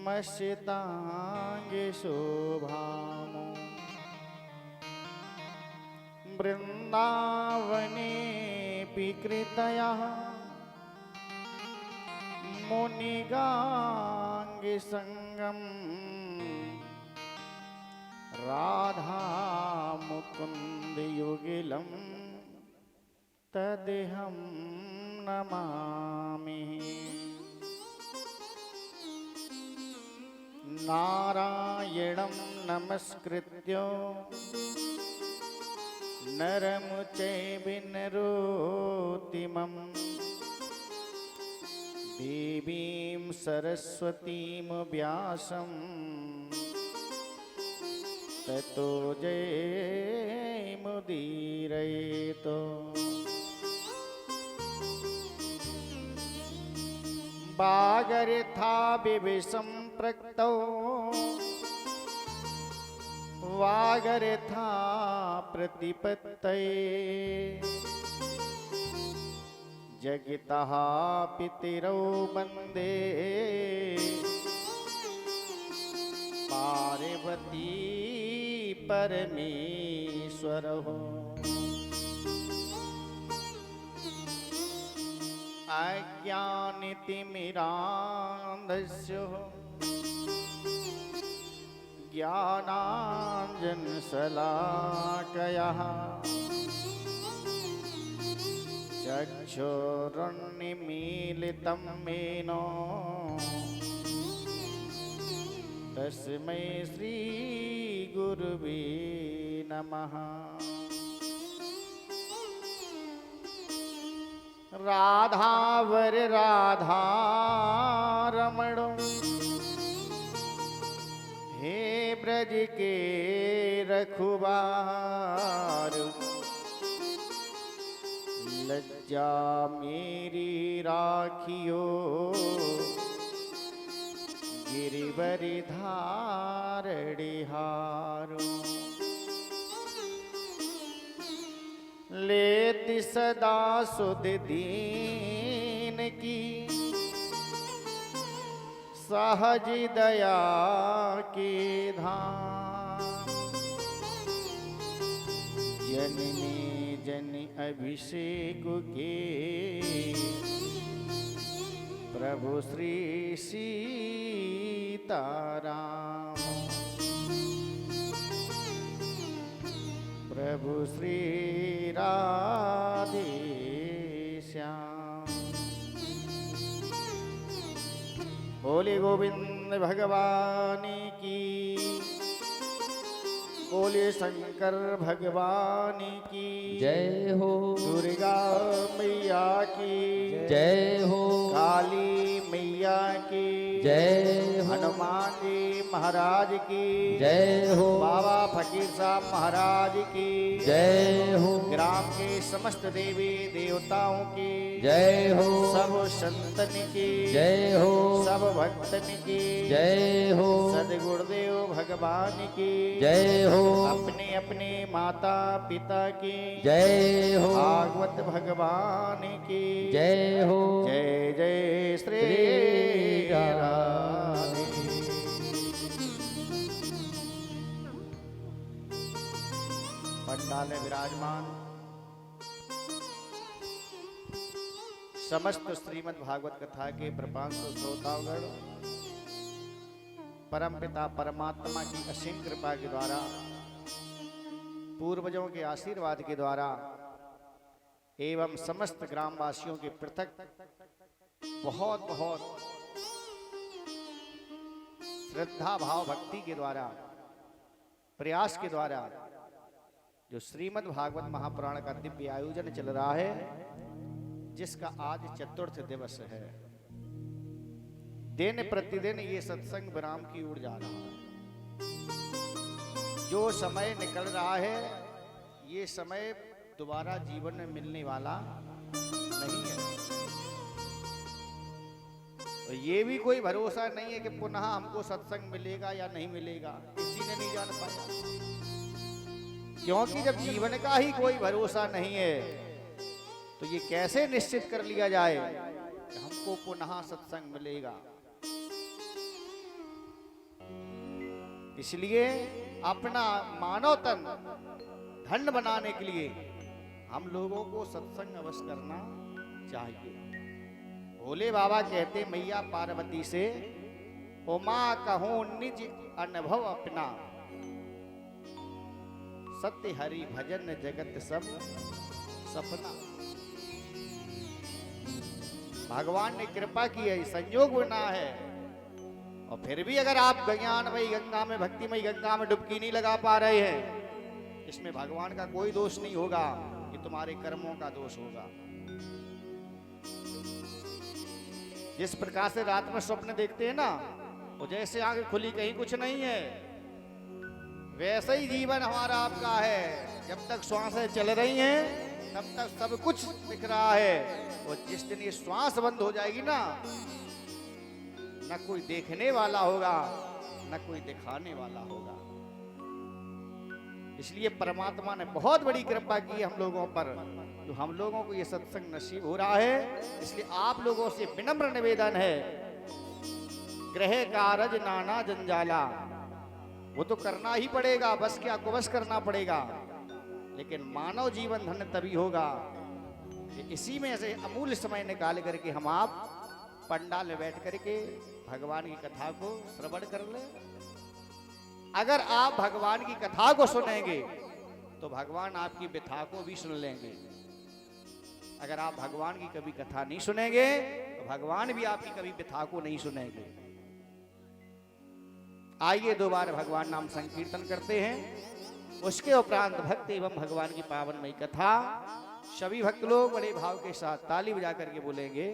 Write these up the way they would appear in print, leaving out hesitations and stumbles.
मशितांगे शोभामो वृंदावने कृतयः मुनिगांगे संगम राधा मुकुंद युगलम तदेहं नमामि। नारायणं नमस्कृत्य नरं चैव नरोत्तमं देवीं सरस्वतीं व्यासं ततो जयमुदीरयेत्। वागर्था विसंप्रक्तौ वागर्था प्रतिपत्तये जगतः पितरौ वन्दे पार्वती परमेश्वरः। अज्ञानतिमिरान्धस्य ज्ञानाञ्जनशलाकया चक्षुरुन्मीलितं येन तस्मै श्रीगुरुवे नमः। राधावर राधा रमण हे ब्रज के रखुबार लज्जा मेरी राखियो गिरिवरी धारणिहारो। लेति सदा सुध दीन की सहज दया के धाम जननी जन अभिषेक के प्रभु श्री सीताराम प्रभु श्री राधे श्याम। बोले गोविंद भगवान की बोले शंकर भगवान की जय हो। दुर्गा मैया की जय हो। काली मैया की जय हो। हनुमान जी महाराज की जय हो। बाबा फकीर साहब महाराज की जय हो। ग्राम के समस्त देवी देवताओं की जय हो। सब संतन की जय हो। सब भक्तन की जय हो। सदगुरुदेव भगवान की जय हो। अपने अपने माता पिता की जय हो। भागवत भगवान की जय हो। जय जय श्री राधे। पंडाल में विराजमान समस्त श्रीमद् भागवत कथा के प्रपांशु श्रोतागण परम पिता परमात्मा की असीम कृपा के द्वारा पूर्वजों के आशीर्वाद के द्वारा एवं समस्त ग्रामवासियों के पृथक बहुत बहुत श्रद्धा भाव भक्ति के द्वारा प्रयास के द्वारा जो श्रीमद् भागवत महापुराण का दिव्य आयोजन चल रहा है, जिसका आज चतुर्थ दिवस है। दिन प्रतिदिन ये सत्संग विराम की ओर जा रहा है। जो समय निकल रहा है ये समय दोबारा जीवन में मिलने वाला नहीं है। तो ये भी कोई भरोसा नहीं है कि पुनः हमको सत्संग मिलेगा या नहीं मिलेगा, किसी ने नहीं जान पाया। क्योंकि जब जीवन का ही कोई भरोसा नहीं है तो ये कैसे निश्चित कर लिया जाए कि हमको पुनः सत्संग मिलेगा। इसलिए अपना मानव तन धन बनाने के लिए हम लोगों को सत्संग अवश्य करना चाहिए। भोले बाबा कहते मैया पार्वती से, उमा कहूं निज अनुभव अपना, सत्य हरि भजन जगत सब सपना। भगवान ने कृपा की है, संयोग बना है, और फिर भी अगर आप ज्ञानमयी गंगा में, भक्तिमयी गंगा में डुबकी नहीं लगा पा रहे हैं, इसमें भगवान का कोई दोष नहीं होगा, ये तुम्हारे कर्मों का दोष होगा। जिस प्रकार से रात में स्वप्न देखते हैं ना, वो जैसे आंख खुली कहीं कुछ नहीं है, वैसे ही जीवन हमारा आपका है। जब तक श्वासें चल रही हैं तब तक सब कुछ दिख रहा है, और जिस दिन ये श्वास बंद हो जाएगी ना, न कोई देखने वाला होगा न कोई दिखाने वाला होगा। इसलिए परमात्मा ने बहुत बड़ी कृपा की हम लोगों पर, तो हम लोगों को ये सत्संग नसीब हो रहा है। इसलिए आप लोगों से विनम्र निवेदन है, ग्रह कारज नाना जंजाला, वो तो करना ही पड़ेगा, बस क्या कुबस करना पड़ेगा, लेकिन मानव जीवन धन्य तभी होगा कि इसी में से अमूल्य समय निकाल करके हम आप पंडाल में बैठ करके भगवान की कथा को श्रवण कर ले। अगर आप भगवान की कथा को सुनेंगे तो भगवान आपकी व्यथा को भी सुन लेंगे। अगर आप भगवान की कभी कथा नहीं सुनेंगे तो भगवान भी आपकी कभी व्यथा को नहीं सुनेंगे। आइए दोबारा भगवान नाम संकीर्तन करते हैं, उसके उपरांत भक्त एवं भगवान की पावनमयी कथा। सभी भक्त लोग बड़े भाव के साथ ताली बजा करके बोलेंगे,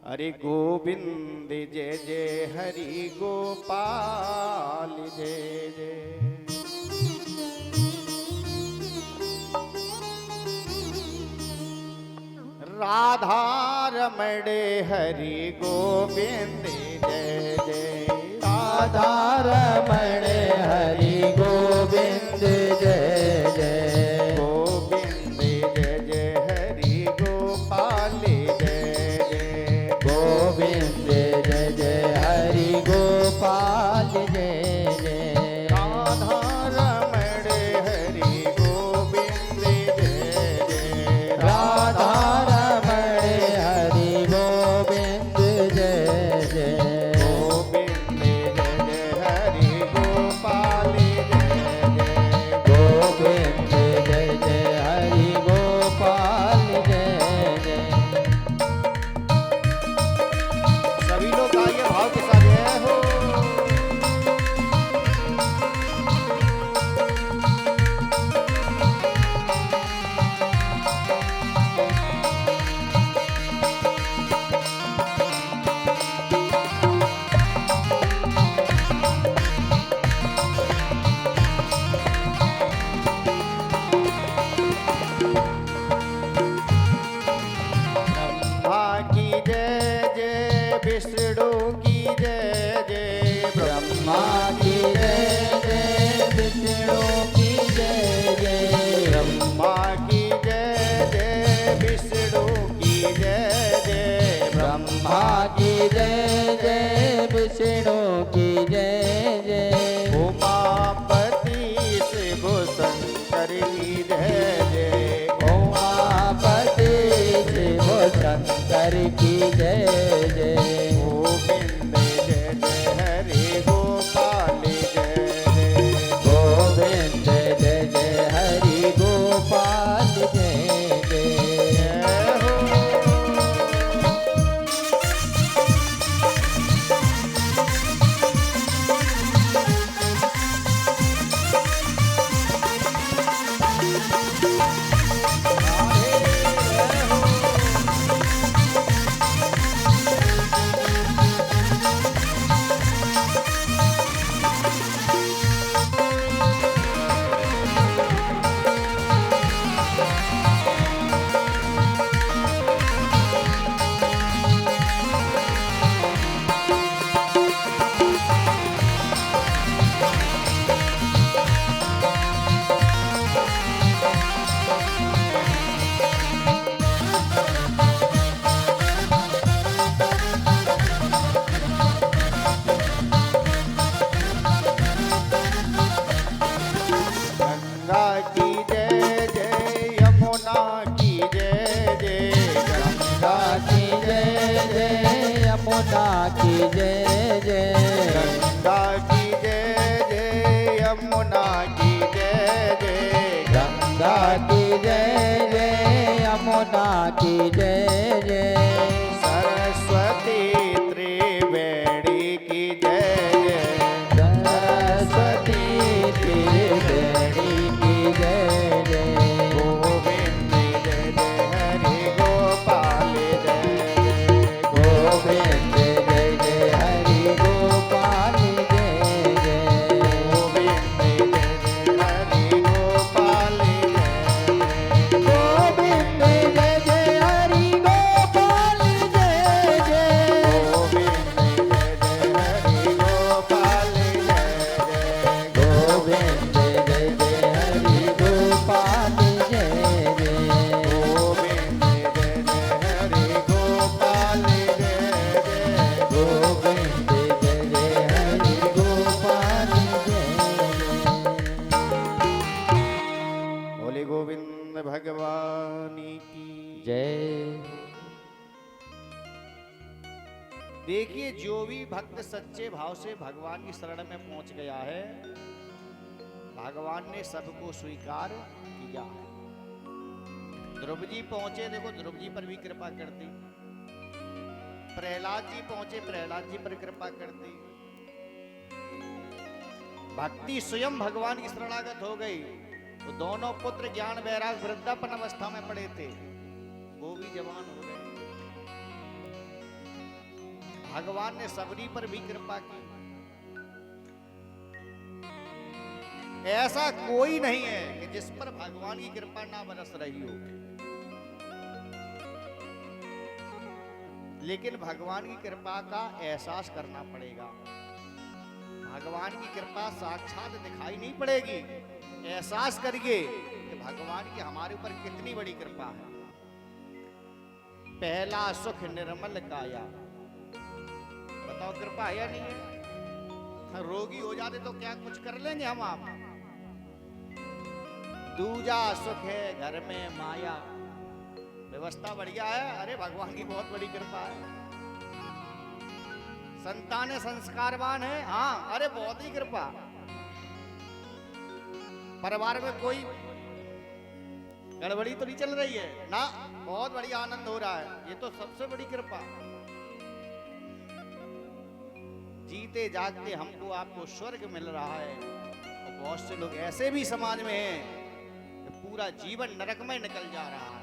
हरि गोविंद जय जय हरि गोपाल जय जय। राधा रमण हरि गोविंद जय जय। राधा रमण हरि गोविंद जय जय। गोविंद जय जय हरि गोपाल जय जय। गोविंद जय जय हरि गोपाल जय जय। राधा रमण हरि गोविंद जय जय। राधा रमण हरि गोविंद जय जय। गोविंद जय जय हरि गोपाल जय जय। गोविंद जय जय हरि गोपाल जय जय। सभी लोग आइए भाव के साथ जय हो। ब्रह्मा की जय जय, विष्णु की जय जय। ब्रह्मा की जय जय, विष्णु की जय जय। ब्रह्मा की जय जय, विष्णु की जय जय। ब्रह्मा की जय जय, विष्णु की जय जय। उमापति शिव शंकर की जय जय। उमापति शिव शंकर की जय जय। गोविंद जय जय हरि गोपाल जय जय। गोविंद जय जय हरि गोपाल जय जय। जय हो। यमुना की जय जय गंगा की जय जय यमुना की जय जय गंगा की जय जय यमुना की जय जय सरस्वती त्रिवेणी की जय जय सरस्वती त्रिवेणी की जय जय गोविंद जय जय हरि गोपाल जय जय गोविंद जय जय हरि गोपाल जय जय गोविंद जय जय हरि गोपाल जय जय गोविंद जय जय हरि गोपाल जय जय गोविंद जय जय हरि गोपाल जय जय गोविंद जय जय हरि गोपाल जय जय गोविंद जय जय हरि गोपाल जय जय गोविंद जय जय हरि गोपाल जय बोले गोविंद भगवान की जय देखिए, जो भी भक्त सच्चे भाव से भगवान की शरण में पहुंच गया है, भगवान ने सबको स्वीकार किया है। ध्रुव जी पहुंचे, देखो ध्रुव जी पर भी कृपा कर दी। प्रहलाद जी पहुंचे, प्रहलाद जी पर कृपा कर दी। भक्ति स्वयं भगवान की शरणागत हो गई, तो दोनों पुत्र ज्ञान वैराग वृद्धापन अवस्था में पड़े थे, वो भी जवान हो गए। भगवान ने सबरी पर भी कृपा की। ऐसा कोई नहीं है कि जिस पर भगवान की कृपा ना बरस रही हो, लेकिन भगवान की कृपा का एहसास करना पड़ेगा। भगवान की कृपा साक्षात दिखाई नहीं पड़ेगी, एहसास करिए कि भगवान की हमारे ऊपर कितनी बड़ी कृपा है। पहला सुख निर्मल काया, बताओ कृपा है या नहीं है? रोगी हो जाते तो क्या कुछ कर लेंगे हम आप? दूजा सुख है घर में माया, व्यवस्था बढ़िया है, अरे भगवान की बहुत बड़ी कृपा है। संतान संस्कारवान है, हाँ अरे बहुत ही कृपा। परिवार में कोई गड़बड़ी तो नहीं चल रही है ना, बहुत बढ़िया आनंद हो रहा है, ये तो सबसे बड़ी कृपा। जीते जागते हमको आपको स्वर्ग मिल रहा है, और बहुत से लोग ऐसे भी समाज में हैं कि पूरा जीवन नरक में निकल जा रहा है।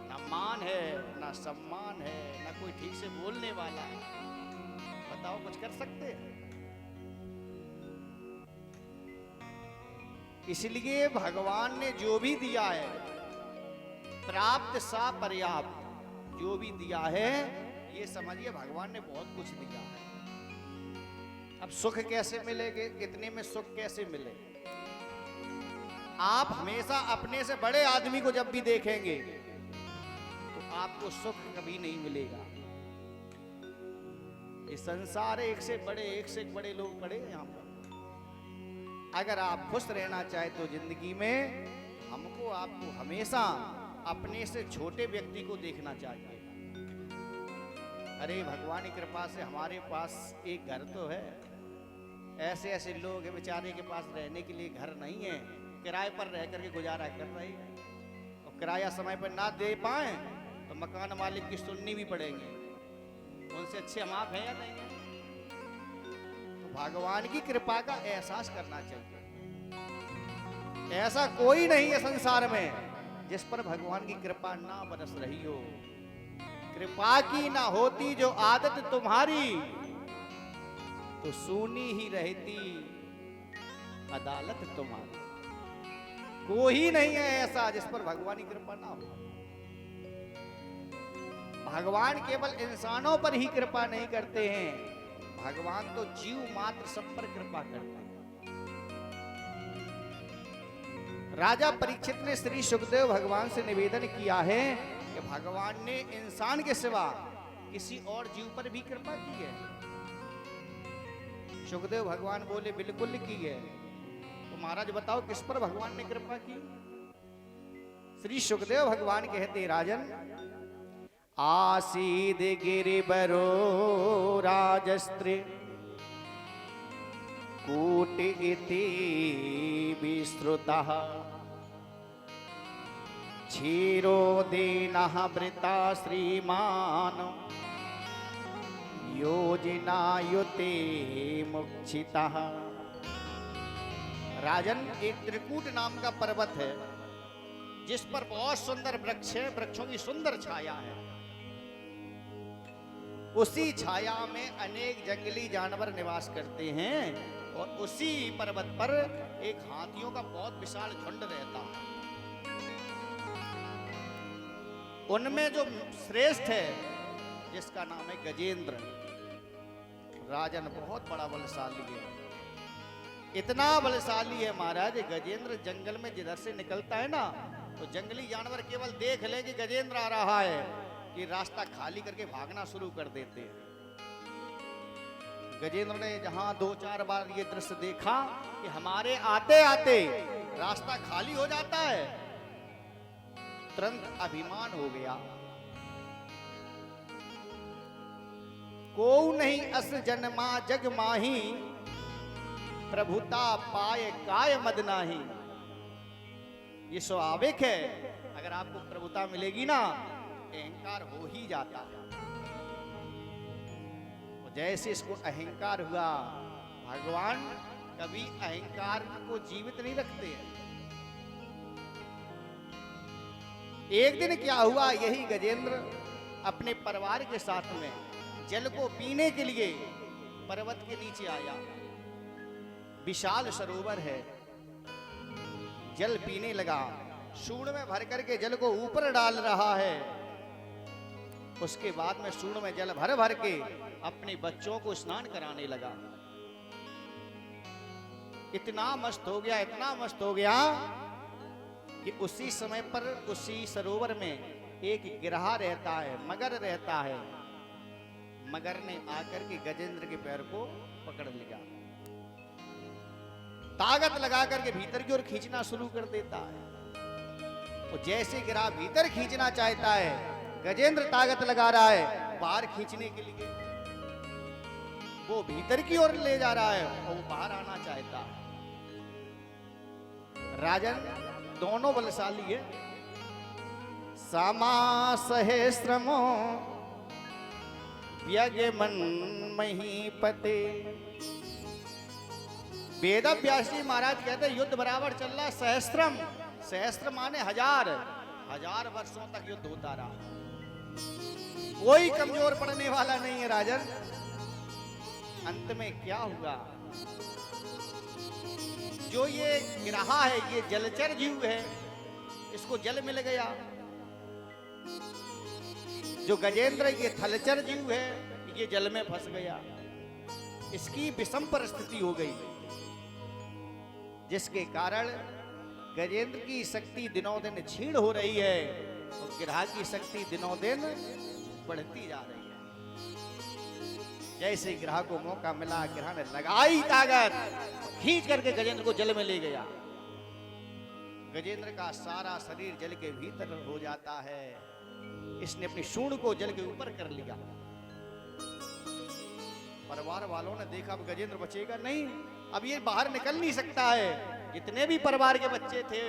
ना मान है, ना सम्मान है, ना कोई ठीक से बोलने वाला है। बताओ कुछ कर सकते हैं? इसलिए भगवान ने जो भी दिया है, प्राप्त सा पर्याप्त, जो भी दिया है ये समझिए भगवान ने बहुत कुछ दिया है। अब सुख कैसे मिलेगे, इतने में सुख कैसे मिले? आप हमेशा अपने से बड़े आदमी को जब भी देखेंगे तो आपको सुख कभी नहीं मिलेगा। ये संसार एक से एक बड़े लोग पड़े हैं यहाँ पर। अगर आप खुश रहना चाहे तो जिंदगी में हमको आपको हमेशा अपने से छोटे व्यक्ति को देखना चाहिए। अरे भगवान की कृपा से हमारे पास एक घर तो है। ऐसे ऐसे लोग हैं बेचारे के पास रहने के लिए घर नहीं है, किराए पर रह करके गुजारा कर रहे हैं, और किराया समय पर ना दे पाए तो मकान मालिक की सुननी भी पड़ेगी। उनसे अच्छे हम आप हैं या नहीं हैं? तो भगवान की कृपा का एहसास करना चाहिए। ऐसा कोई नहीं है संसार में जिस पर भगवान की कृपा ना बरस रही हो। कृपा की ना होती जो आदत तुम्हारी, तो सुनी ही रहती अदालत तुम्हारी। कोई नहीं है ऐसा जिस पर भगवान की कृपा ना हो। भगवान केवल इंसानों पर ही कृपा नहीं करते हैं, भगवान तो जीव मात्र सब पर कृपा करते हैं। राजा परीक्षित ने श्री सुखदेव भगवान से निवेदन किया है कि भगवान ने इंसान के सिवा किसी और जीव पर भी कृपा की है। सुखदेव भगवान बोले बिल्कुल की है। तो महाराज बताओ किस पर भगवान ने कृपा की? श्री सुखदेव भगवान कहते राजन, आसीद गिरिबरो राजस्त्री कूट इति विश्रुतः क्षीरोदीनः वृता श्रीमान योजनायुते मुक्षितः। राजन, एक त्रिकूट नाम का पर्वत है जिस पर बहुत सुंदर वृक्ष है, वृक्षों की सुंदर छाया है। उसी छाया में अनेक जंगली जानवर निवास करते हैं और उसी पर्वत पर एक हाथियों का बहुत विशाल झुंड रहता है। उनमें जो श्रेष्ठ है जिसका नाम है गजेंद्र, राजन बहुत बड़ा बलशाली है। इतना बलशाली है महाराज, गजेंद्र जंगल में जिधर से निकलता है ना तो जंगली जानवर केवल देख ले कि गजेंद्र आ रहा है कि रास्ता खाली करके भागना शुरू कर देते हैं। गजेंद्र ने जहां 2-4 बार ये दृश्य देखा कि हमारे आते आते रास्ता खाली हो जाता है, तुरंत अभिमान हो गया। को नहीं अस जन्मा जग माही, प्रभुता पाए काय मद नाही। ये स्वाभाविक है, अगर आपको प्रभुता मिलेगी ना अहंकार हो ही जाता है। जैसे इसको अहंकार हुआ, भगवान कभी अहंकार को जीवित नहीं रखते हैं। एक दिन क्या हुआ, यही गजेंद्र अपने परिवार के साथ में जल को पीने के लिए पर्वत के नीचे आया। विशाल सरोवर है, जल पीने लगा, सूंड में भर करके जल को ऊपर डाल रहा है। उसके बाद में सूंड में जल भर भर के अपने बच्चों को स्नान कराने लगा। इतना मस्त हो गया, इतना मस्त हो गया कि उसी समय पर उसी सरोवर में एक गिरहा रहता है, मगर रहता है। मगर ने आकर के गजेंद्र के पैर को पकड़ लिया, ताकत लगा करके भीतर की ओर खींचना शुरू कर देता है। और जैसे गिरहा भीतर खींचना चाहता है, गजेंद्र ताकत लगा रहा है बाहर खींचने के लिए। वो भीतर की ओर ले जा रहा है और वो बाहर आना चाहता है। राजन दोनों बलशाली है। सामा सहस्रमो व्यगे मन महीपते। वेद व्यास जी महाराज कहते हैं युद्ध बराबर चल रहा है। सहस्त्रम, सहस्त्र माने 1000 वर्षों तक युद्ध होता रहा। कोई कमजोर पड़ने वाला नहीं है राजन। अंत में क्या हुआ, जो ये गिरहा है ये जलचर जीव है, इसको जल मिल गया। जो गजेंद्र ये थलचर जीव है, ये जल में फंस गया। इसकी विषम परिस्थिति हो गई, जिसके कारण गजेंद्र की शक्ति दिनों दिन क्षीण हो रही है और गिरहा की शक्ति दिनों दिन बढ़ती जा रही है। जैसे गिरहा को मौका मिला, गिरहा ने लगाई ताकत, खींच करके गजेंद्र को जल में ले गया। गजेंद्र का सारा शरीर जल के भीतर हो जाता है। इसने अपनी सूंड को जल के ऊपर कर लिया। परिवार वालों ने देखा अब गजेंद्र बचेगा नहीं, अब ये बाहर निकल नहीं सकता है। जितने भी परिवार के बच्चे थे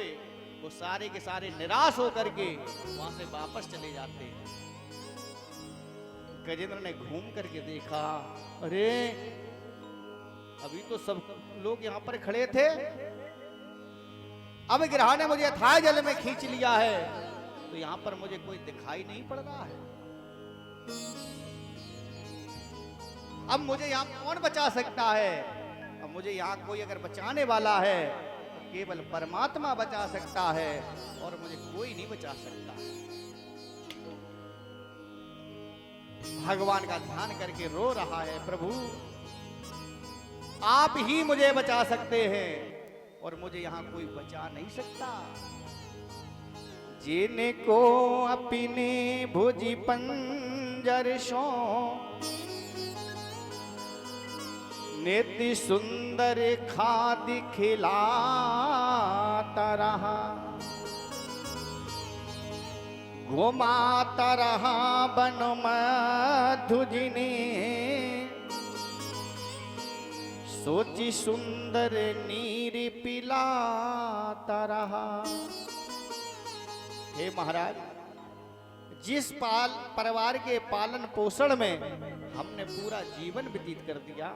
वो सारे के सारे निराश होकर के वहां से वापस चले जाते हैं। गजेंद्र ने घूम करके देखा, अरे अभी तो सब लोग यहाँ पर खड़े थे, अब गिरहा ने मुझे अथाह जल में खींच लिया है, तो यहाँ पर मुझे कोई दिखाई नहीं पड़ रहा है। अब मुझे यहाँ कौन बचा सकता है? अब मुझे यहाँ कोई अगर बचाने वाला है तो केवल परमात्मा बचा सकता है और मुझे कोई नहीं बचा सकता। भगवान का ध्यान करके रो रहा है, प्रभु आप ही मुझे बचा सकते हैं और मुझे यहाँ कोई बचा नहीं सकता। जिनको अपने भुजी पंजर सो नित्य सुंदर खाद्य खिलाता रहा, घुमाता रहा बन मधुजिने, सोची सुंदर नीर पिलाता रहा। हे महाराज, जिस परिवार के पालन पोषण में हमने पूरा जीवन व्यतीत कर दिया,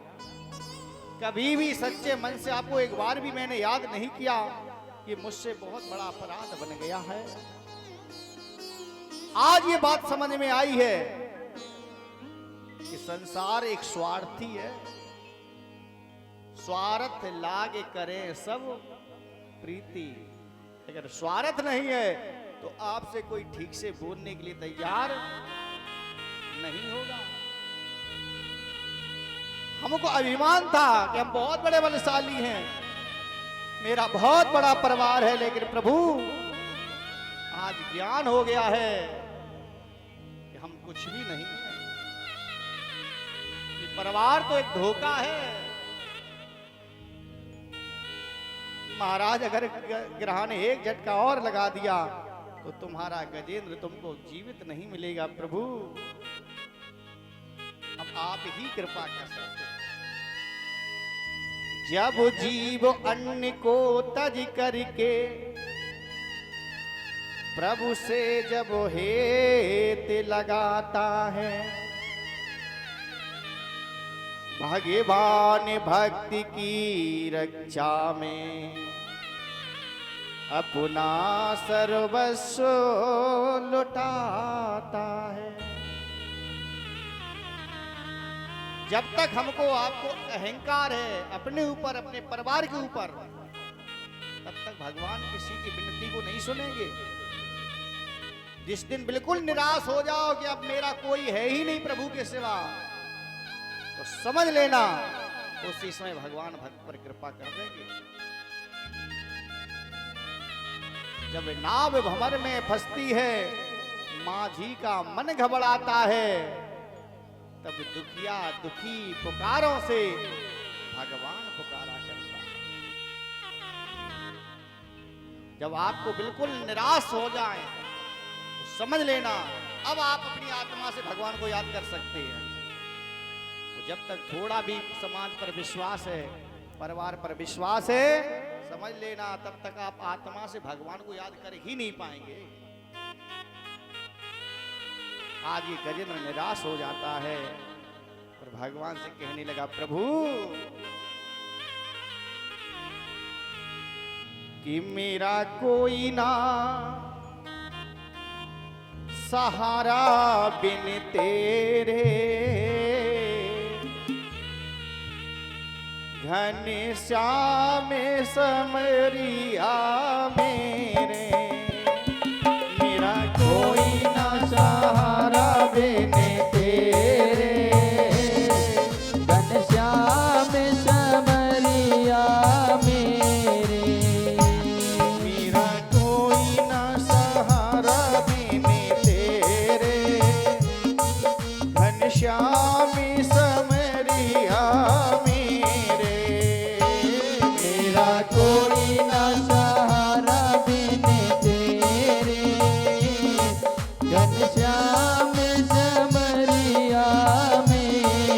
कभी भी सच्चे मन से आपको एक बार भी मैंने याद नहीं किया कि मुझसे बहुत बड़ा अपराध बन गया है। आज ये बात समझ में आई है कि संसार एक स्वार्थी है, स्वार्थ लागे करें सब प्रीति। अगर स्वार्थ नहीं है तो आपसे कोई ठीक से बोलने के लिए तैयार नहीं होगा। हमको अभिमान था कि हम बहुत बड़े बलशाली हैं, मेरा बहुत बड़ा परिवार है, लेकिन प्रभु आज ज्ञान हो गया है कि हम कुछ भी नहीं है। ये परिवार तो एक धोखा है। महाराज, अगर ग्रह ने एक झटका और लगा दिया तो तुम्हारा गजेंद्र तुमको जीवित नहीं मिलेगा। प्रभु अब आप ही कृपा कर सकते हैं। जब जीव अन्न को तज करके प्रभु से जब हेत लगाता है, भगवान भक्ति की रक्षा में अपना सर्वस्व लुटाता है। जब तक हमको आपको अहंकार है अपने ऊपर, अपने परिवार के ऊपर, तब तक भगवान किसी की विनती को नहीं सुनेंगे। जिस दिन बिल्कुल निराश हो जाओ कि अब मेरा कोई है ही नहीं प्रभु के सिवा, तो समझ लेना उसी समय भगवान भक्त पर कृपा कर देंगे। जब नाव भंवर में फंसती है, माझी का मन घबराता है, तब दुखिया दुखी पुकारों से भगवान पुकारा करता है। जब आपको बिल्कुल निराश हो जाए तो समझ लेना अब आप अपनी आत्मा से भगवान को याद कर सकते हैं। तो जब तक थोड़ा भी समाज पर विश्वास है, परिवार पर विश्वास है, समझ लेना तब तक आप आत्मा से भगवान को याद कर ही नहीं पाएंगे। आज ये गजेंद्र निराश हो जाता है और भगवान से कहने लगा, प्रभु कि मेरा कोई ना सहारा बिन तेरे, घनश्याम समरिया मेरे, मेरा कोई ना सहारा बिन तेरे, घनश्याम समरिया मेरे, मेरा कोई ना सहारा बिन तेरे, घनश्याम समरिया मेरे, मेरा कोई ना सहारा बिन तेरे, घनश्याम समरिया मेरे।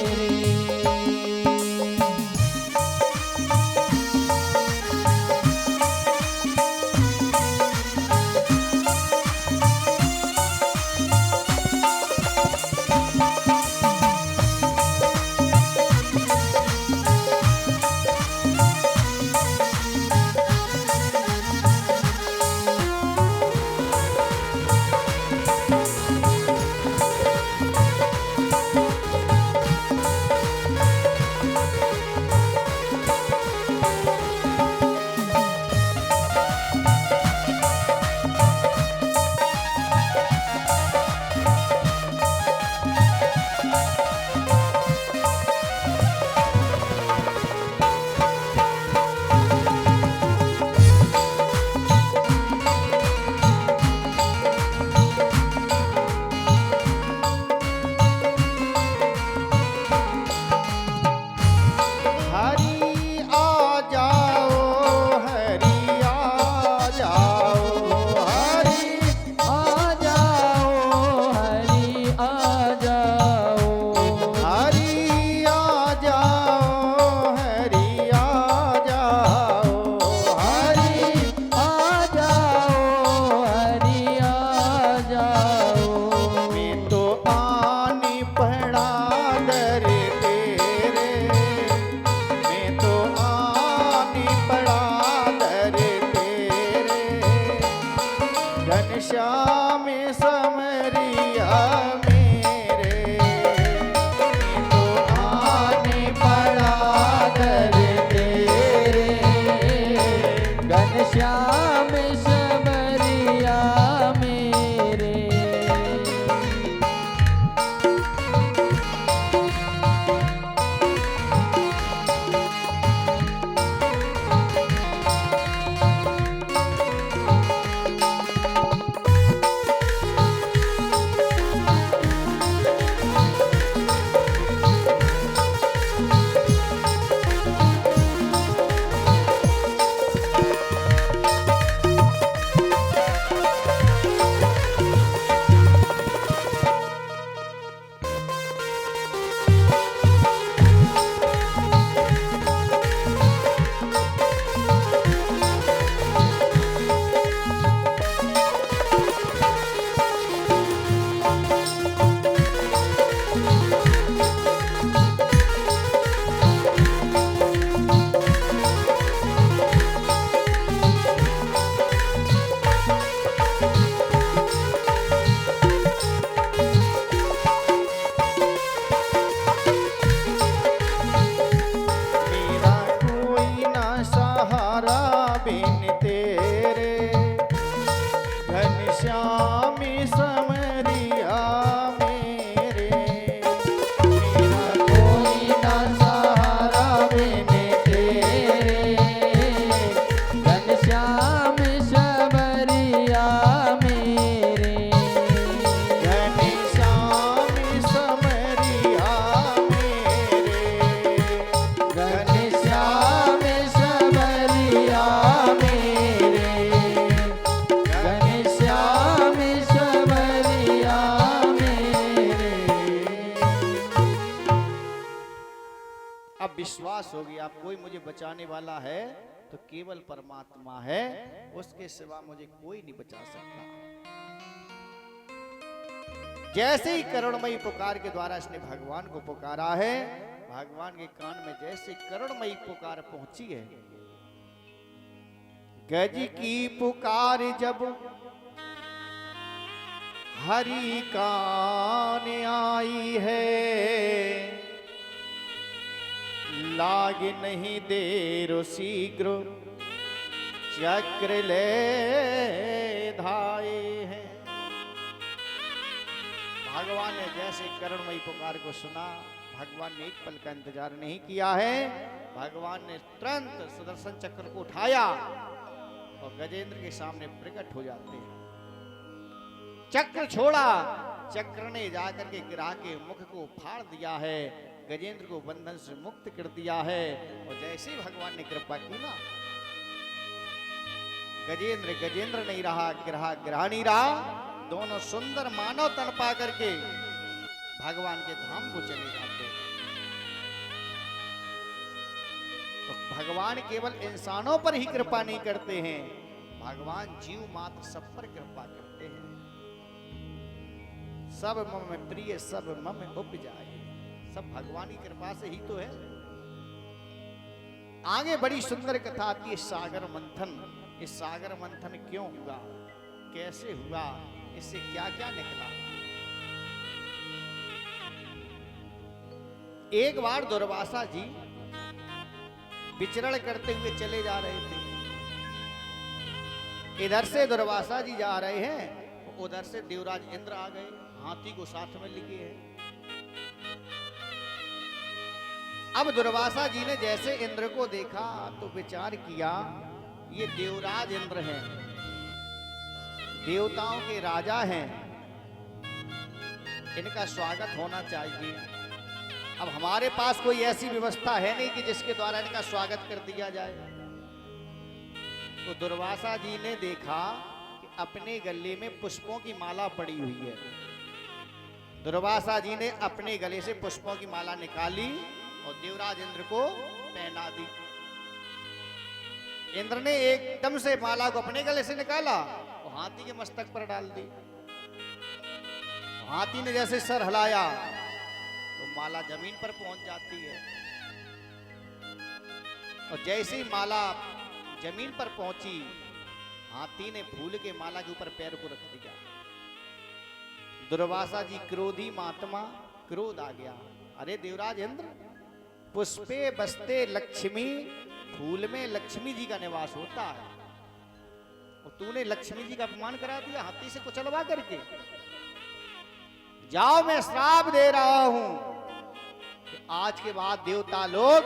अब विश्वास हो गया, अब कोई मुझे बचाने वाला है तो केवल परमात्मा है, उसके सिवा मुझे कोई नहीं बचा सकता। जैसे ही करुणमयी पुकार के द्वारा इसने भगवान को पुकारा है, भगवान के कान में जैसे करुणमयी पुकार पहुंची है, गज की पुकार जब हरि कान आई है, लाग नहीं देर शीघ्र चक्र ले धाये हैं। भगवान ने जैसे करुणमयी पुकार को सुना, भगवान ने एक पल का इंतजार नहीं किया है, भगवान ने तुरंत सुदर्शन चक्र को उठाया और गजेंद्र के सामने प्रकट हो जाते हैं। चक्र छोड़ा, चक्र ने जाकर के गिरा के मुख को फाड़ दिया है, गजेंद्र को बंधन से मुक्त कर दिया है। और जैसे ही भगवान ने कृपा की ना, गजेंद्र गजेंद्र नहीं रहा, ग्रहा ग्रह नहीं रहा, दोनों सुंदर मानव तन पा करके भगवान के धाम को चले जाते हैं। तो भगवान केवल इंसानों पर ही कृपा नहीं करते हैं, भगवान जीव मात्र सब पर कृपा करते हैं। सब मम प्रिय सब मम उपजाए, सब भगवान की कृपा से ही तो है। आगे बड़ी सुंदर कथा आती है सागर मंथन। इस सागर मंथन क्यों हुआ, कैसे हुआ, इससे क्या क्या निकला। एक बार दुर्वासा जी विचरण करते हुए चले जा रहे थे, इधर से दुर्वासा जी जा रहे हैं, उधर से देवराज इंद्र आ गए, हाथी को साथ में लिए हैं। अब दुर्वासा जी ने जैसे इंद्र को देखा तो विचार किया, ये देवराज इंद्र हैं, देवताओं के राजा हैं, इनका स्वागत होना चाहिए। अब हमारे पास कोई ऐसी व्यवस्था है नहीं कि जिसके द्वारा इनका स्वागत कर दिया जाए। तो दुर्वासा जी ने देखा कि अपने गले में पुष्पों की माला पड़ी हुई है। दुर्वासा जी ने अपने गले से पुष्पों की माला निकाली और देवराज इंद्र को पहना दी। इंद्र ने एकदम से माला को अपने गले से निकाला और हाथी के मस्तक पर डाल दी। हाथी ने जैसे सर हिलाया तो माला जमीन पर पहुंच जाती है, और जैसे ही माला जमीन पर पहुंची, हाथी ने फूल के माला के ऊपर पैर को रख दिया। दुर्वासा जी क्रोधी महात्मा, क्रोध आ गया, अरे देवराज इंद्र, पुष्पे बसते लक्ष्मी, फूल में लक्ष्मी जी का निवास होता है, और तूने लक्ष्मी जी का अपमान करा दिया हाथी से कुचलवा करके। जाओ, मैं श्राप दे रहा हूं कि आज के बाद देवता लोग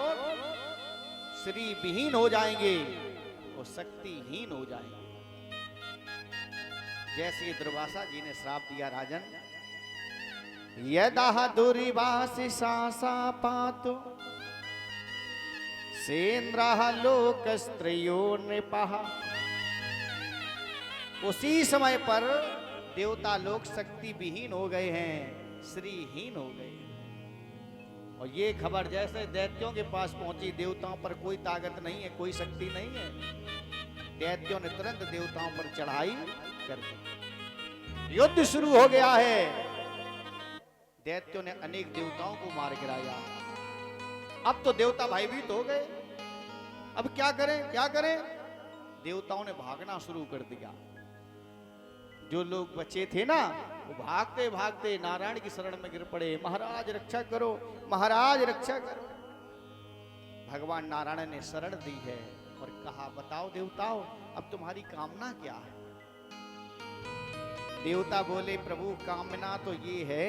श्री विहीन हो जाएंगे और शक्तिहीन हो जाएंगे। जैसे दुर्वासा जी ने श्राप दिया, राजन, यदा दुर्वासी सासा पातो सेन्द्रः लोकस्त्रयो नृपः। उसी समय पर देवता लोग शक्ति विहीन हो गए हैं, श्रीहीन हो गए। और ये खबर जैसे दैत्यों के पास पहुंची, देवताओं पर कोई ताकत नहीं है, कोई शक्ति नहीं है, दैत्यों ने तुरंत देवताओं पर चढ़ाई कर दी। युद्ध शुरू हो गया है, दैत्यों ने अनेक देवताओं को मार गिराया। अब तो देवता भयभीत हो गए, अब क्या करें क्या करें। देवताओं ने भागना शुरू कर दिया। जो लोग बचे थे ना, वो भागते भागते नारायण की शरण में गिर पड़े, महाराज रक्षा करो, महाराज रक्षा करो। भगवान नारायण ने शरण दी है और कहा, बताओ देवताओं, अब तुम्हारी कामना क्या है। देवता बोले, प्रभु कामना तो ये है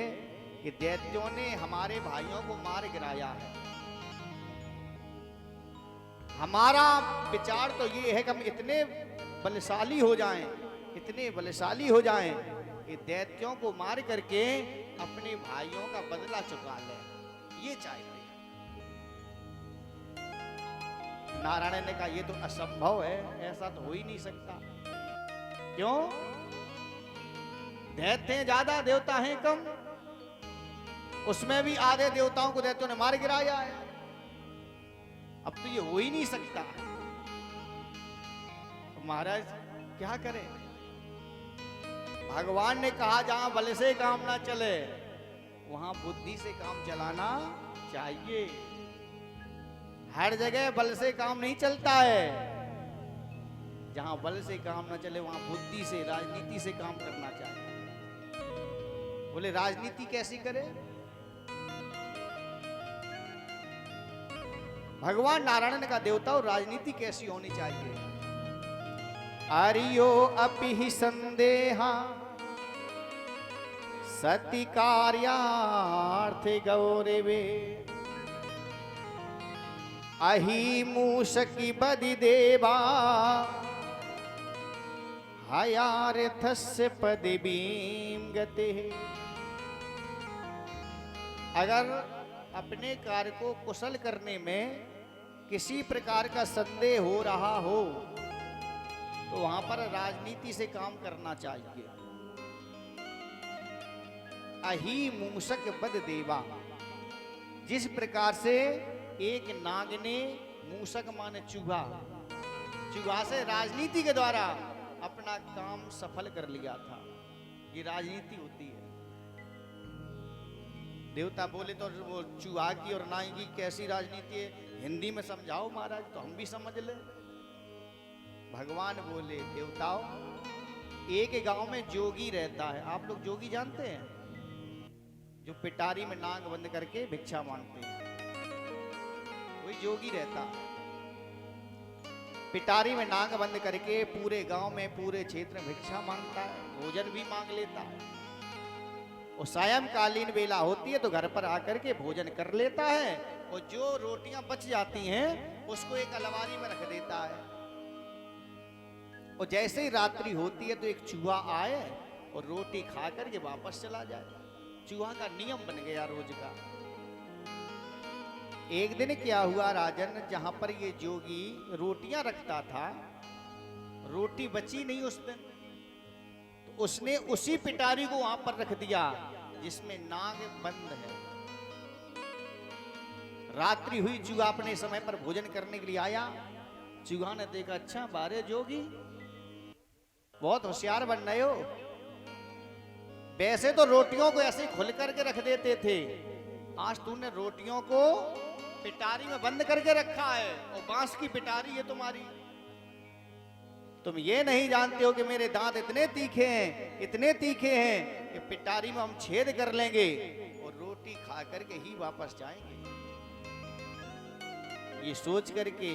कि दैत्यों ने हमारे भाइयों को मार गिराया है, हमारा विचार तो ये है कि हम इतने बलशाली हो जाएं, इतने बलशाली हो जाएं कि दैत्यों को मार करके अपने भाइयों का बदला चुका लें, ये चाहते हैं। नारायण ने कहा, ये तो असंभव है, ऐसा तो हो ही नहीं सकता। क्यों? दैत्य ज्यादा, देवता हैं कम, उसमें भी आधे देवताओं को दैत्यों ने मार गिराया है। अब तो ये हो ही नहीं सकता। तो महाराज क्या करें? भगवान ने कहा जहां बल से काम ना चले वहां बुद्धि से काम चलाना चाहिए। हर जगह बल से काम नहीं चलता है। जहां बल से काम ना चले वहां बुद्धि से, राजनीति से काम करना चाहिए। बोले राजनीति कैसी करे? भगवान नारायण का देवता और राजनीति कैसी होनी चाहिए? आर्यो अपि संदेहा सति कार्यार्थ गौरवे अहि मूषकी बदि देवा हयार्थस्य पदवीं गते। अगर अपने कार्य को कुशल करने में किसी प्रकार का संदेह हो रहा हो तो वहां पर राजनीति से काम करना चाहिए। अहि मूषक बद देवा, जिस प्रकार से एक नाग ने मूषक माने चूहा, चूहा से राजनीति के द्वारा अपना काम सफल कर लिया था। ये राजनीति होती है। देवता बोले तो वो चूहा की और नाई की कैसी राजनीति है, हिंदी में समझाओ महाराज तो हम भी समझ ले। भगवान बोले देवताओं, एक गांव में जोगी रहता है। आप लोग जोगी जानते हैं? जो पिटारी में नाग बंद करके भिक्षा मांगते हैं, वही जोगी रहता है। पिटारी में नाग बंद करके पूरे गांव में, पूरे क्षेत्र में भिक्षा मांगता है, भोजन भी मांग लेता है। और सायंकालीन बेला होती है तो घर पर आकर के भोजन कर लेता है और जो रोटियां बच जाती हैं उसको एक अलमारी में रख देता है। और जैसे ही रात्रि होती है तो एक चूहा आए और रोटी खा करके वापस चला जाए। चूहा का नियम बन गया रोज का। एक दिन क्या हुआ राजन, जहां पर ये जोगी रोटियां रखता था, रोटी बची नहीं उस दिन, तो उसने उसी पिटारी को वहां पर रख दिया जिसमें नाग बंद है। रात्रि हुई, चूहा अपने समय पर भोजन करने के लिए आया। चूहा ने देखा, अच्छा बारे जोगी बहुत होशियार बन रहे हो। वैसे तो रोटियों को ऐसे खुल करके रख देते थे, आज तूने रोटियों को पिटारी में बंद करके रखा है और बांस की पिटारी है तुम्हारी। तुम ये नहीं जानते हो कि मेरे दांत इतने तीखे हैं, इतने तीखे हैं कि पिटारी में हम छेद कर लेंगे और रोटी खा करके ही वापस जाएंगे। ये सोच करके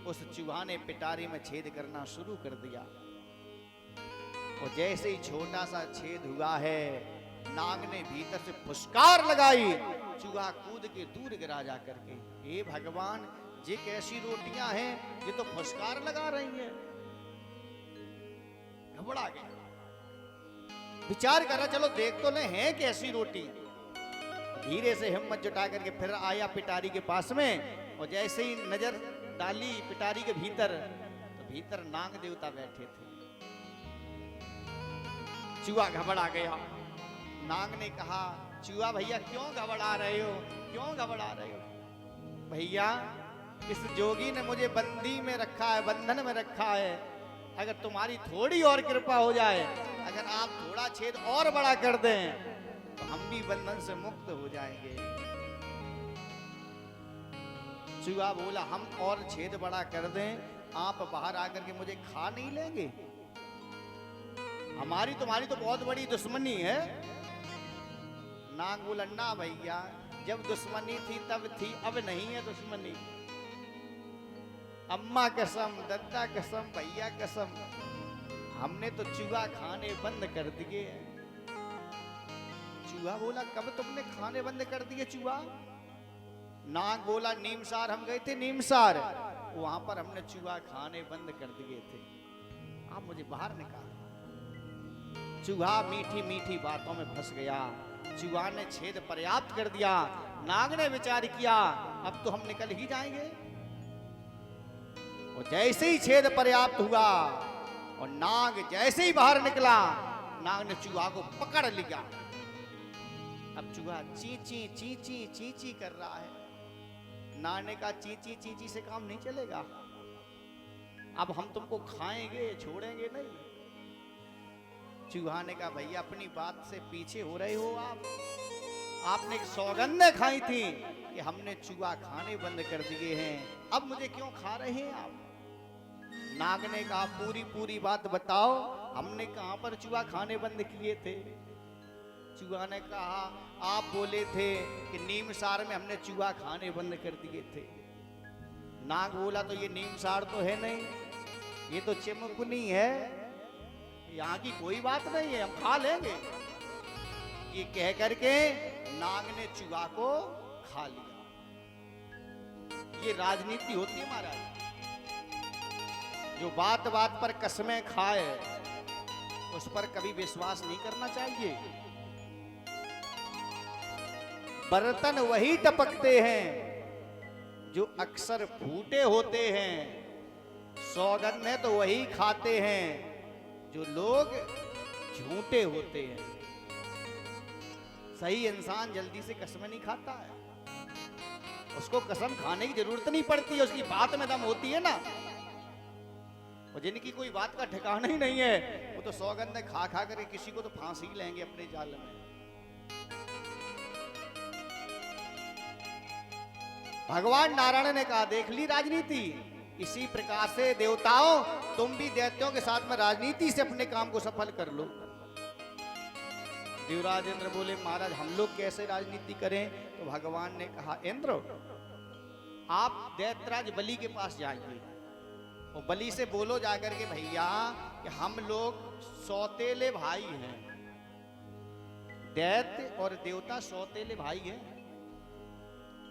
उस चूहा ने पिटारी में छेद करना शुरू कर दिया। और जैसे ही छोटा सा छेद हुआ है, नाग ने भीतर से फुसकार लगाई, चूहा कूद के दूर गिरा जा करके। हे भगवान, ये कैसी रोटियां हैं, ये तो फुसकार लगा रही हैं। घबरा गया, विचार कर रहा चलो देख तो ले हैं कैसी रोटी। धीरे से हिम्मत जुटा करके फिर आया पिटारी के पास में और जैसे ही नजर डाली पिटारी के भीतर तो भीतर नाग देवता बैठे थे। चूहा घबरा गया। नाग ने कहा, चूहा भैया क्यों घबरा रहे हो, क्यों घबरा रहे हो? भैया इस जोगी ने मुझे बंदी में रखा है, बंधन में रखा है। अगर तुम्हारी थोड़ी और कृपा हो जाए, अगर आप थोड़ा छेद और बड़ा कर दें तो हम भी बंधन से मुक्त हो जाएंगे। चूहा बोला, हम और छेद बड़ा कर दें, आप बाहर आकर के मुझे खा नहीं लेंगे? हमारी तुम्हारी तो बहुत बड़ी दुश्मनी है। नाग बोला, ना भैया, जब दुश्मनी थी तब थी, अब नहीं है दुश्मनी। अम्मा कसम, दादा कसम, भैया कसम, हमने तो चूहा खाने बंद कर दिए। चूहा बोला, कब तुमने खाने बंद कर दिए चूहा? नाग बोला, नीमसार हम गए थे, नीमसार, वहां पर हमने चूहा खाने बंद कर दिए थे, आप मुझे बाहर निकाल। चूहा मीठी मीठी बातों में फंस गया। चूहा ने छेद पर्याप्त कर दिया। नाग ने विचार किया, अब तो हम निकल ही जाएंगे। और जैसे ही छेद पर्याप्त हुआ और नाग जैसे ही बाहर निकला, नाग ने चूहा को पकड़ लिया। अब चूहा चींची चींची चींची कर रहा है। नाग ने कहा चींची चींची से काम नहीं चलेगा, अब हम तुमको खाएंगे छोड़ेंगे नहीं। चूहा ने कहा भैया अपनी बात से पीछे हो रहे हो आप, आपने एक सौगंध खाई थी कि हमने चूहा खाने बंद कर दिए हैं, अब मुझे क्यों खा रहे हैं आप। नाग ने कहा पूरी पूरी बात बताओ, हमने कहां पर चूहा खाने बंद किए थे। चूहा ने कहा आप बोले थे कि नीमसार में हमने चूहा खाने बंद कर दिए थे। नाग बोला तो ये नीमसार तो है नहीं, ये तो चिमकुनी है, यहाँ की कोई बात नहीं है, हम खा लेंगे। ये कह करके नाग ने चूहा को खा लिया। ये राजनीति होती है महाराज, जो बात बात पर कसमें खाए उस पर कभी विश्वास नहीं करना चाहिए। बर्तन वही टपकते हैं जो अक्सर फूटे होते हैं, सौगंध है तो वही खाते हैं जो लोग झूठे होते हैं। सही इंसान जल्दी से कसम नहीं खाता है, उसको कसम खाने की जरूरत नहीं पड़ती है, उसकी बात में दम होती है ना। और जिनकी कोई बात का ठिकाना ही नहीं है वो तो सौगंध खा खा कर किसी को तो फांसी लेंगे अपने जाल में। भगवान नारायण ने कहा देख ली राजनीति, इसी प्रकार से देवताओं तुम भी दैत्यों के साथ में राजनीति से अपने काम को सफल कर लो। देवराज इंद्र बोले महाराज हम लोग कैसे राजनीति करें। तो भगवान ने कहा इंद्र आप दैत्यराज बलि के पास जाइए और बलि से बोलो जाकर के भैया कि हम लोग सौतेले भाई हैं, दैत्य और देवता सौतेले भाई हैं।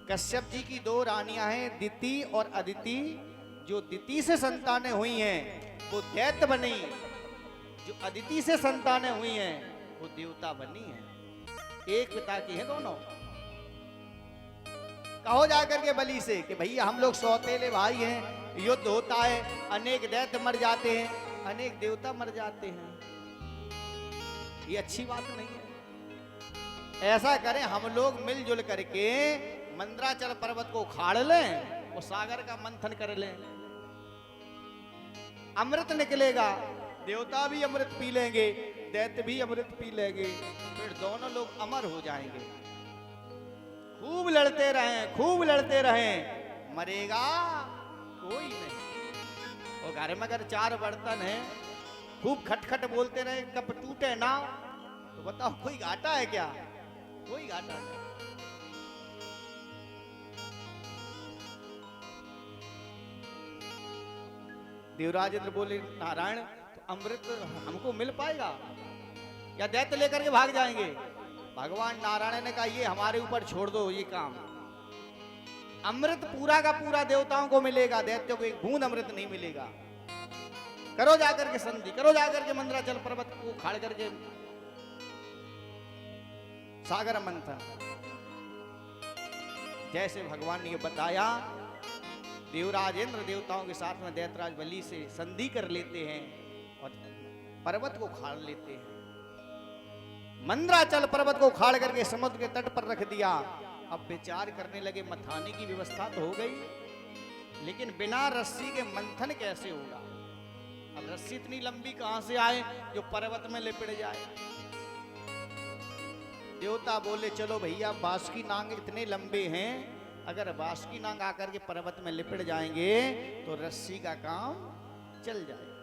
कश्यप जी की दो रानियां हैं दिति और अदिति, जो दिति से संतानें हुई हैं वो दैत्य बनी, जो अदिति से संतानें हुई हैं वो देवता बनी है, एक पिता की है दोनों। कहो जाकर के बलि से कि भैया हम लोग सौतेले भाई हैं, युद्ध होता है, अनेक दैत्य मर जाते हैं, अनेक देवता मर जाते हैं, ये अच्छी बात नहीं है। ऐसा करें हम लोग मिलजुल करके मंदराचल पर्वत को उखाड़ लें और सागर का मंथन कर लें, अमृत निकलेगा, देवता भी अमृत पी लेंगे, दैत्य भी अमृत पी लेंगे, फिर दोनों लोग अमर हो जाएंगे। खूब लड़ते रहें, खूब लड़ते रहें, मरेगा कोई नहीं। और घर में अगर 4 बर्तन हैं, खूब खटखट बोलते रहे, कप टूटे ना, तो बताओ कोई घाटा है क्या? कोई घाटा नहीं। देवराज इंद्र बोले नारायण तो अमृत हमको मिल पाएगा या दैत्य लेकर के भाग जाएंगे? भगवान नारायण ने कहा ये हमारे ऊपर छोड़ दो ये काम, अमृत पूरा का पूरा देवताओं को मिलेगा, दैत्यों को एक बूंद अमृत नहीं मिलेगा। करो जाकर के संधि, करो जाकर के मंदराचल पर्वत को खाड़ करके सागर मंथन। जैसे भगवान ने ये बताया, देवराज इंद्र देवताओं के साथ में दैत्यराज बलि से संधि कर लेते हैं और पर्वत को खाड़ लेते हैं। मंदराचल पर्वत को खाड़ करके समुद्र के तट पर रख दिया। अब विचार करने लगे मथाने की व्यवस्था तो हो गई, लेकिन बिना रस्सी के मंथन कैसे होगा? अब रस्सी इतनी लंबी कहां से आए जो पर्वत में लिपट जाए? देवता बोले चलो भैया बासुकी नाग इतने लंबे हैं, अगर बासुकी नाग आकर के पर्वत में लिपट जाएंगे तो रस्सी का काम चल जाएगा।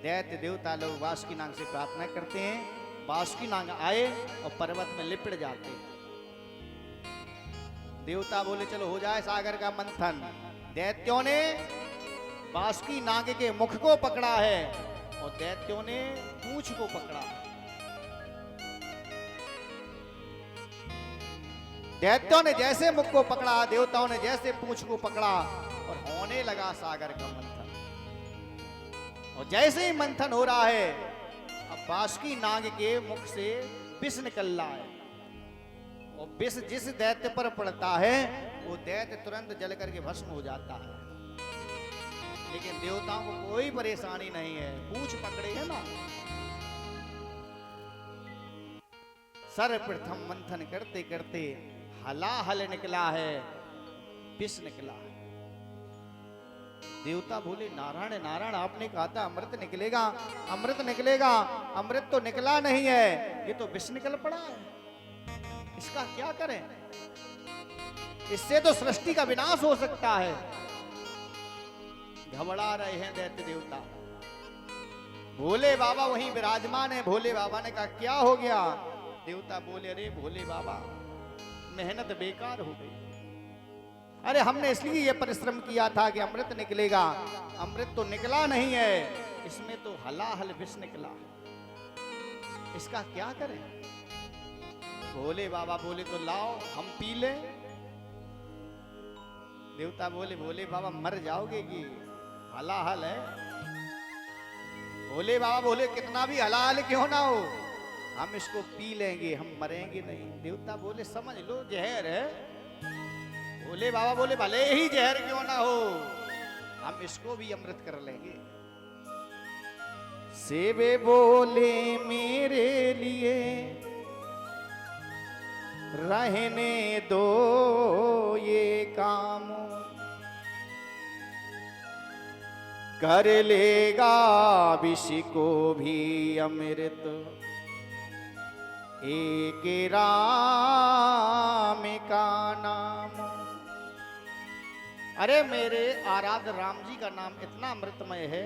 दैत्य देवता लोग बासुकी नाग से प्रार्थना करते हैं, बासुकी नाग आए और पर्वत में लिपट जाते हैं। देवता बोले चलो हो जाए सागर का मंथन। दैत्यों ने बासुकी नाग के मुख को पकड़ा है और दैत्यों ने पूंछ को पकड़ा है। दैत्यों ने जैसे मुख को पकड़ा, देवताओं ने जैसे पूंछ को पकड़ा और होने लगा सागर का मंथन। और जैसे ही मंथन हो रहा है, अब बासुकी नाग के मुख से विष निकल रहा है और विष जिस दैत्य पर पड़ता है वो दैत्य तुरंत जल करके भस्म हो जाता है। लेकिन देवताओं को कोई परेशानी नहीं है, पूंछ पकड़े है ना। सर्वप्रथम मंथन करते करते हलाहल निकला है, विष निकला है। देवता बोले नारायण नारायण, आपने कहा था अमृत निकलेगा, अमृत निकलेगा, अमृत तो निकला नहीं है, ये तो विष निकल पड़ा है, इसका क्या करें? इससे तो सृष्टि का विनाश हो सकता है। घबरा रहे हैं दैत्य देवता। भोले बाबा वहीं विराजमान है। भोले बाबा ने कहा क्या हो गया? देवता बोले अरे भोले बाबा, मेहनत बेकार हो गई। अरे हमने इसलिए ये परिश्रम किया था कि अमृत निकलेगा, अमृत तो निकला नहीं है, इसमें तो हलाहल विष निकला, इसका क्या करें? भोले बाबा बोले तो लाओ हम पी ले। देवता बोले भोले बाबा मर जाओगे कि हलाहल है। भोले बाबा बोले कितना भी हलाहल क्यों ना हो, हम इसको पी लेंगे, हम मरेंगे नहीं। देवता बोले समझ लो जहर है। भोले बाबा बोले भले ही जहर क्यों ना हो, हम इसको भी अमृत कर लेंगे। सेवे बोले मेरे लिए रहने दो ये काम, कर लेगा विष को भी अमृत एक राम का नाम। अरे मेरे आराध्य राम जी का नाम इतना अमृतमय है